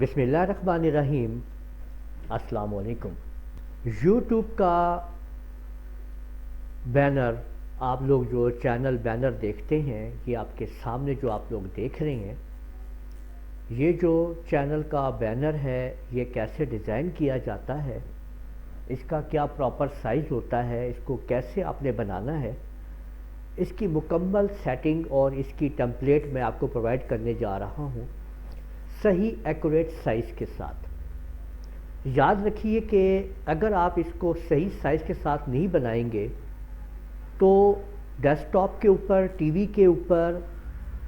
बिस्मिल्लाहिर्रहमानिर्रहीम। अस्सलाम वालेकुम। यूट्यूब का बैनर, आप लोग जो चैनल बैनर देखते हैं, ये आपके सामने जो आप लोग देख रहे हैं, ये जो चैनल का बैनर है ये कैसे डिज़ाइन किया जाता है, इसका क्या प्रॉपर साइज़ होता है, इसको कैसे आपने बनाना है, इसकी मुकम्मल सेटिंग और इसकी टेम्पलेट मैं आपको प्रोवाइड करने जा रहा हूँ, सही एक्यूरेट साइज़ के साथ। याद रखिए कि अगर आप इसको सही साइज़ के साथ नहीं बनाएंगे तो डेस्कटॉप के ऊपर, टीवी के ऊपर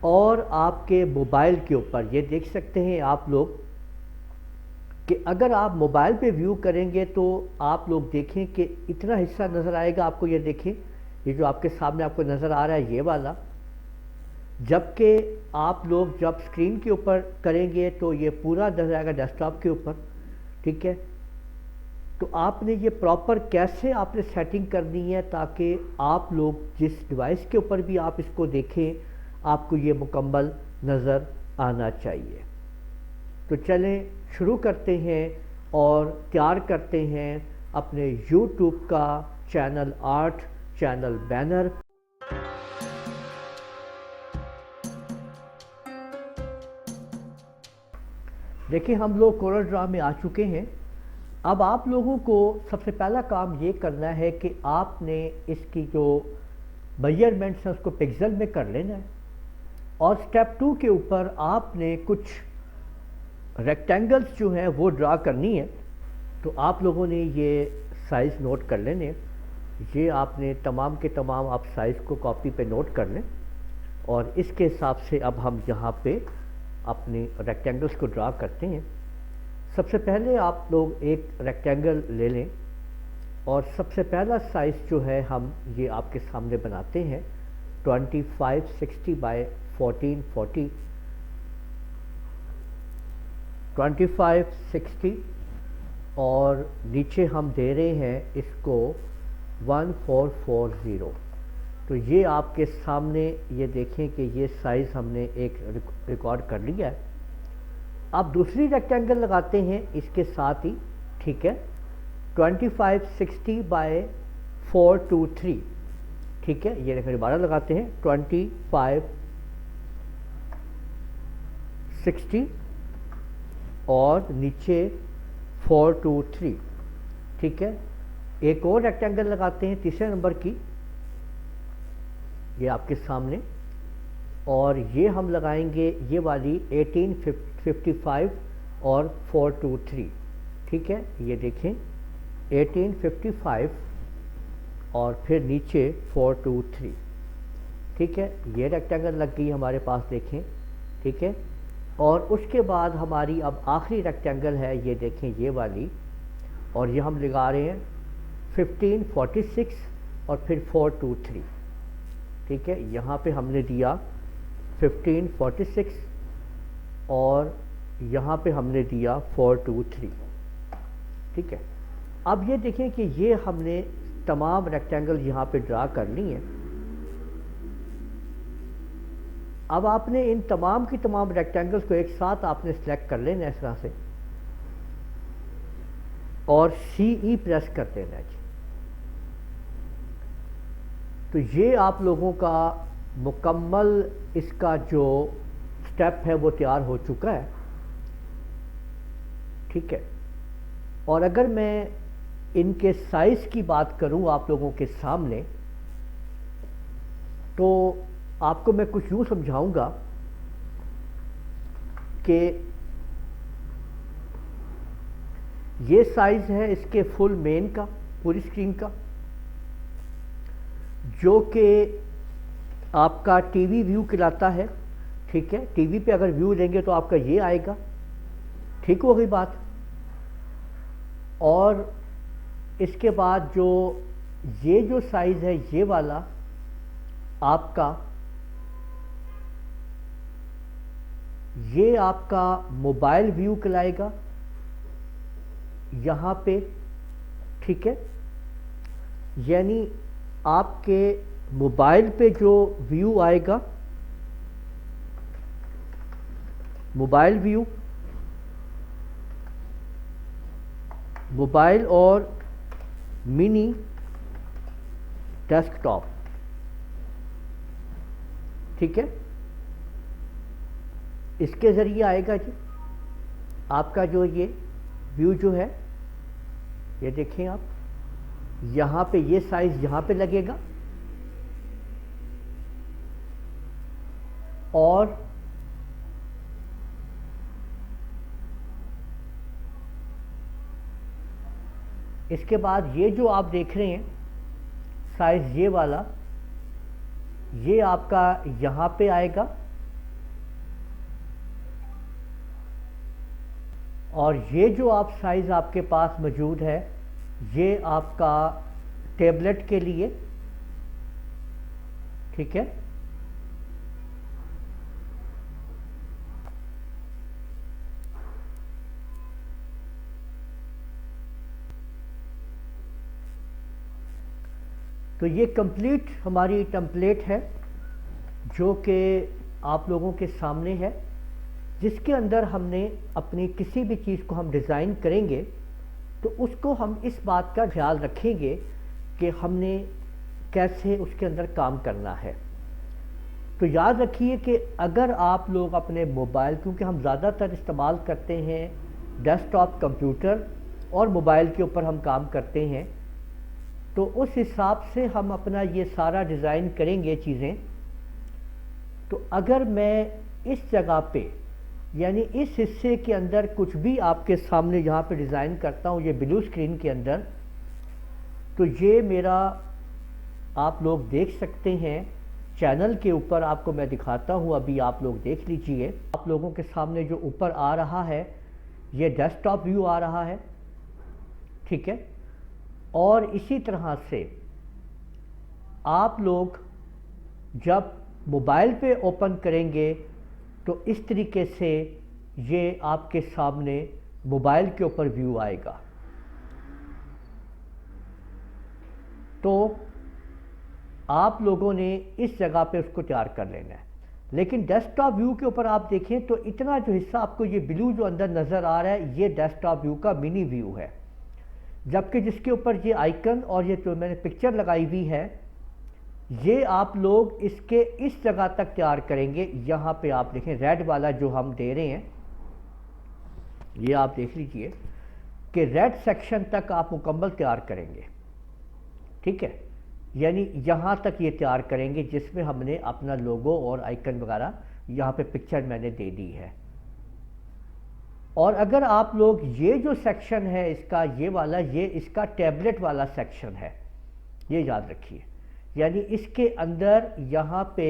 और आपके मोबाइल के ऊपर, ये देख सकते हैं आप लोग कि अगर आप मोबाइल पे व्यू करेंगे तो आप लोग देखें कि इतना हिस्सा नज़र आएगा आपको। ये देखें, ये जो आपके सामने आपको नज़र आ रहा है ये वाला, जबकि आप लोग जब स्क्रीन के ऊपर करेंगे तो ये पूरा नज़र आएगा डेस्कटॉप के ऊपर। ठीक है, तो आपने ये प्रॉपर कैसे आपने सेटिंग करनी है ताकि आप लोग जिस डिवाइस के ऊपर भी आप इसको देखें आपको ये मुकम्मल नज़र आना चाहिए। तो चलें शुरू करते हैं और तैयार करते हैं अपने YouTube का चैनल आर्ट, चैनल बैनर। देखिए, हम लोग कोरल ड्रा में आ चुके हैं। अब आप लोगों को सबसे पहला काम ये करना है कि आपने इसकी जो मेजरमेंट्स हैं उसको पिक्सल में कर लेना है, और स्टेप 2 के ऊपर आपने कुछ रेक्टेंगल्स जो हैं वो ड्रा करनी है। तो आप लोगों ने ये साइज़ नोट कर लेने, ये आपने तमाम के तमाम आप साइज़ को कॉपी पे नोट कर लें, और इसके हिसाब से अब हम यहाँ पे अपने रेक्टेंगल्स को ड्रा करते हैं। सबसे पहले आप लोग एक रेक्टेंगल ले लें, और सबसे पहला साइज़ जो है हम ये आपके सामने बनाते हैं 2560 बाय 1440। 2560 और नीचे हम दे रहे हैं इसको 1440। तो ये आपके सामने ये देखें कि ये साइज़ हमने एक रिकॉर्ड कर लिया है। अब दूसरी रेक्टेंगल लगाते हैं इसके साथ ही। ठीक है, 2560 बाय 423। ठीक है, ये दोबारा लगाते हैं 2560 और नीचे 423। ठीक है, एक और रेक्टेंगल लगाते हैं तीसरे नंबर की, ये आपके सामने, और ये हम लगाएंगे ये वाली 1855 और 423। ठीक है, ये देखें 1855 और फिर नीचे 423। ठीक है, ये रेक्टेंगल लग गई हमारे पास, देखें। ठीक है, और उसके बाद हमारी अब आखिरी रेक्टेंगल है, ये देखें ये वाली, और ये हम लगा रहे हैं 1546 और फिर 423। ठीक है, यहाँ पे हमने दिया 1546 और यहाँ पे हमने दिया 423। ठीक है, अब ये देखें कि ये हमने तमाम रेक्टेंगल यहाँ पे ड्रा कर ली हैं। अब आपने इन तमाम की तमाम रेक्टेंगल्स को एक साथ आपने सेलेक्ट कर लेना इस तरह से, और CE प्रेस कर देना है। तो ये आप लोगों का मुकम्मल इसका जो स्टेप है वो तैयार हो चुका है। ठीक है, और अगर मैं इनके साइज़ की बात करूं आप लोगों के सामने, तो आपको मैं कुछ यूँ समझाऊंगा कि ये साइज़ है इसके फुल मेन का, पूरी स्क्रीन का, जो कि आपका टीवी व्यू कहलाता है। ठीक है, टीवी पे अगर व्यू लेंगे तो आपका ये आएगा। ठीक हो गई बात। और इसके बाद जो ये जो साइज़ है ये वाला आपका, ये आपका मोबाइल व्यू कहलाएगा यहाँ पे। ठीक है, यानी आपके मोबाइल पे जो व्यू आएगा, मोबाइल व्यू, मोबाइल और मिनी डेस्कटॉप, ठीक है। इसके ज़रिए आएगा जी आपका जो ये व्यू जो है, ये देखें आप, यहाँ पे ये साइज़ यहाँ पे लगेगा और इसके बाद ये जो आप देख रहे हैं साइज़ ये वाला, ये आपका यहाँ पे आएगा और ये जो आप साइज़ आपके पास मौजूद है ये आपका टैबलेट के लिए, ठीक है। तो ये कंप्लीट हमारी टेम्पलेट है जो कि आप लोगों के सामने है, जिसके अंदर हमने अपनी किसी भी चीज़ को हम डिज़ाइन करेंगे तो उसको हम इस बात का ख्याल रखेंगे कि हमने कैसे उसके अंदर काम करना है। तो याद रखिए कि अगर आप लोग अपने मोबाइल, क्योंकि हम ज़्यादातर इस्तेमाल करते हैं डेस्कटॉप कंप्यूटर और मोबाइल के ऊपर हम काम करते हैं, तो उस हिसाब से हम अपना ये सारा डिज़ाइन करेंगे चीज़ें। तो अगर मैं इस जगह पे यानी इस हिस्से के अंदर कुछ भी आपके सामने यहाँ पे डिज़ाइन करता हूँ ये ब्लू स्क्रीन के अंदर, तो ये मेरा आप लोग देख सकते हैं चैनल के ऊपर आपको मैं दिखाता हूँ, अभी आप लोग देख लीजिए। आप लोगों के सामने जो ऊपर आ रहा है ये डेस्कटॉप व्यू आ रहा है, ठीक है। और इसी तरह से आप लोग जब मोबाइल पे ओपन करेंगे तो इस तरीके से ये आपके सामने मोबाइल के ऊपर व्यू आएगा। तो आप लोगों ने इस जगह पे उसको तैयार कर लेना है। लेकिन डेस्कटॉप व्यू के ऊपर आप देखें तो इतना जो हिस्सा आपको ये ब्लू जो अंदर नज़र आ रहा है ये डेस्कटॉप व्यू का मिनी व्यू है, जबकि जिसके ऊपर ये आइकन और ये जो मैंने पिक्चर लगाई हुई है ये आप लोग इसके इस जगह तक तैयार करेंगे। यहाँ पे आप देखें रेड वाला जो हम दे रहे हैं, ये आप देख लीजिए कि रेड सेक्शन तक आप मुकम्मल तैयार करेंगे, ठीक है। यानी यहाँ तक ये तैयार करेंगे जिसमें हमने अपना लोगो और आइकन वगैरह यहाँ पे पिक्चर मैंने दे दी है। और अगर आप लोग ये जो सेक्शन है इसका, ये वाला, ये इसका टैबलेट वाला सेक्शन है, ये याद रखिए। यानी इसके अंदर यहाँ पे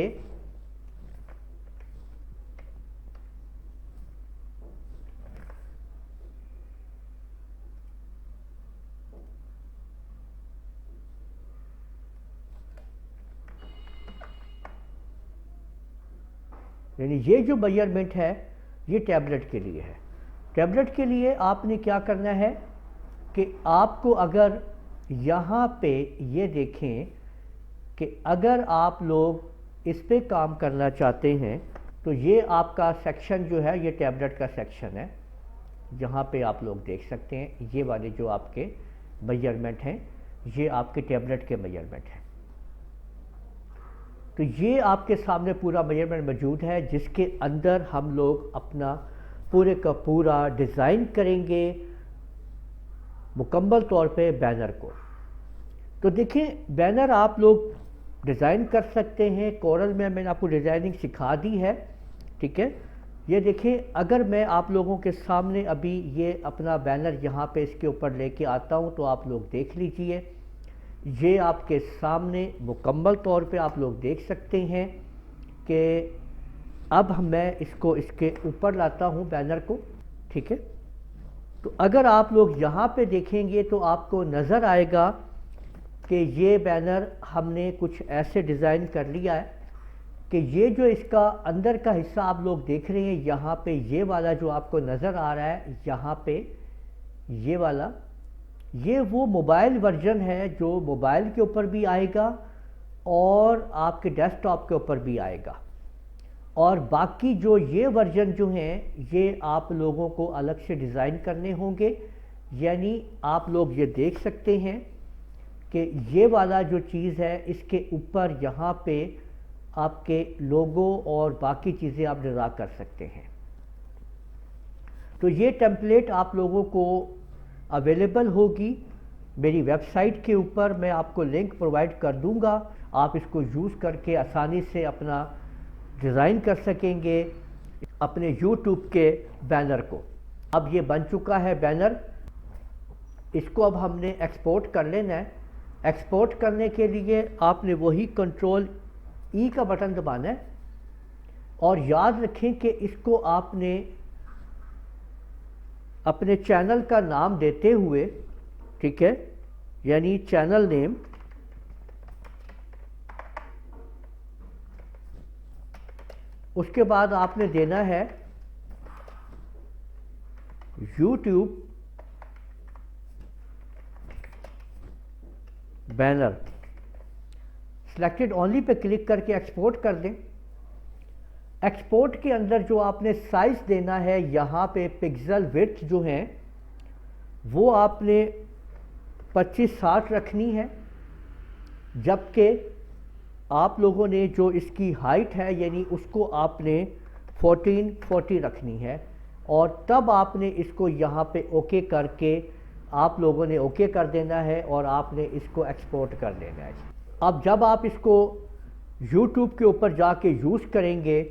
यानी ये जो मेजरमेंट है ये टैबलेट के लिए है। टैबलेट के लिए आपने क्या करना है कि आपको अगर यहाँ पे ये देखें कि अगर आप लोग इस पे काम करना चाहते हैं तो ये आपका सेक्शन जो है ये टैबलेट का सेक्शन है। यहाँ पे आप लोग देख सकते हैं ये वाले जो आपके मेजरमेंट हैं ये आपके टैबलेट के मेजरमेंट हैं। तो ये आपके सामने पूरा मेजरमेंट मौजूद है जिसके अंदर हम लोग अपना पूरे का पूरा डिज़ाइन करेंगे मुकम्मल तौर पे बैनर को। तो देखें बैनर आप लोग डिज़ाइन कर सकते हैं। कोरल में मैंने आपको डिज़ाइनिंग सिखा दी है, ठीक है। ये देखें अगर मैं आप लोगों के सामने अभी ये अपना बैनर यहाँ पे इसके ऊपर लेके आता हूँ तो आप लोग देख लीजिए ये आपके सामने मुकम्मल तौर पे आप लोग देख सकते हैं कि अब मैं इसको इसके ऊपर लाता हूँ बैनर को, ठीक है। तो अगर आप लोग यहाँ पे देखेंगे तो आपको नज़र आएगा कि ये बैनर हमने कुछ ऐसे डिज़ाइन कर लिया है कि ये जो इसका अंदर का हिस्सा आप लोग देख रहे हैं यहाँ पे ये वाला जो आपको नज़र आ रहा है यहाँ पे ये वाला, ये वो मोबाइल वर्जन है जो मोबाइल के ऊपर भी आएगा और आपके डेस्कटॉप के ऊपर भी आएगा। और बाकी जो ये वर्जन जो हैं ये आप लोगों को अलग से डिज़ाइन करने होंगे। यानी आप लोग ये देख सकते हैं कि ये वाला जो चीज़ है इसके ऊपर यहाँ पे आपके लोगो और बाकी चीज़ें आप ड्रा कर सकते हैं। तो ये टेम्पलेट आप लोगों को अवेलेबल होगी मेरी वेबसाइट के ऊपर, मैं आपको लिंक प्रोवाइड कर दूंगा। आप इसको यूज़ करके आसानी से अपना डिज़ाइन कर सकेंगे अपने यूट्यूब के बैनर को। अब ये बन चुका है बैनर, इसको अब हमने एक्सपोर्ट कर लेना है। एक्सपोर्ट करने के लिए आपने वही कंट्रोल ई का बटन दबाना है और याद रखें कि इसको आपने अपने चैनल का नाम देते हुए, ठीक है, यानी चैनल नेम, उसके बाद आपने देना है YouTube banner. Selected only pay click करके एक्सपोर्ट कर दें। एक्सपोर्ट के अंदर जो आपने साइज देना है, यहाँ पे पिक्सल विड्थ जो है वो आपने 2560 रखनी है, जबकि आप लोगों ने जो इसकी हाइट है यानी उसको आपने 1440 रखनी है। और तब आपने इसको यहाँ पे ओके करके आप लोगों ने ओके कर देना है और आपने इसको एक्सपोर्ट कर देना है। अब जब आप इसको YouTube के ऊपर जाके यूज़ करेंगे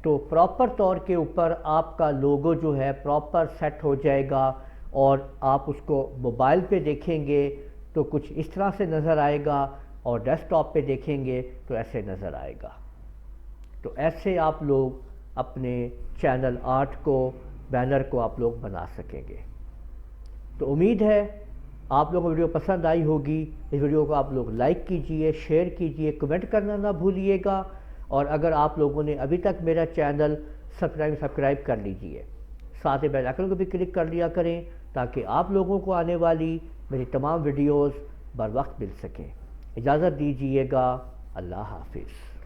तो प्रॉपर तौर के ऊपर आपका लोगो जो है प्रॉपर सेट हो जाएगा और आप उसको मोबाइल पे देखेंगे तो कुछ इस तरह से नज़र आएगा और डेस्कटॉप पे देखेंगे तो ऐसे नज़र आएगा। तो ऐसे आप लोग अपने चैनल आर्ट को, बैनर को आप लोग बना सकेंगे। तो उम्मीद है आप लोगों को वीडियो पसंद आई होगी। इस वीडियो को आप लोग लाइक कीजिए, शेयर कीजिए, कमेंट करना ना भूलिएगा। और अगर आप लोगों ने अभी तक मेरा चैनल सब्सक्राइब कर लीजिए, साथ ही बेल आइकन को भी क्लिक कर लिया करें ताकि आप लोगों को आने वाली मेरी तमाम वीडियोस बर वक्त मिल सकें। इजाज़त दीजिएगा। अल्लाह हाफिज़।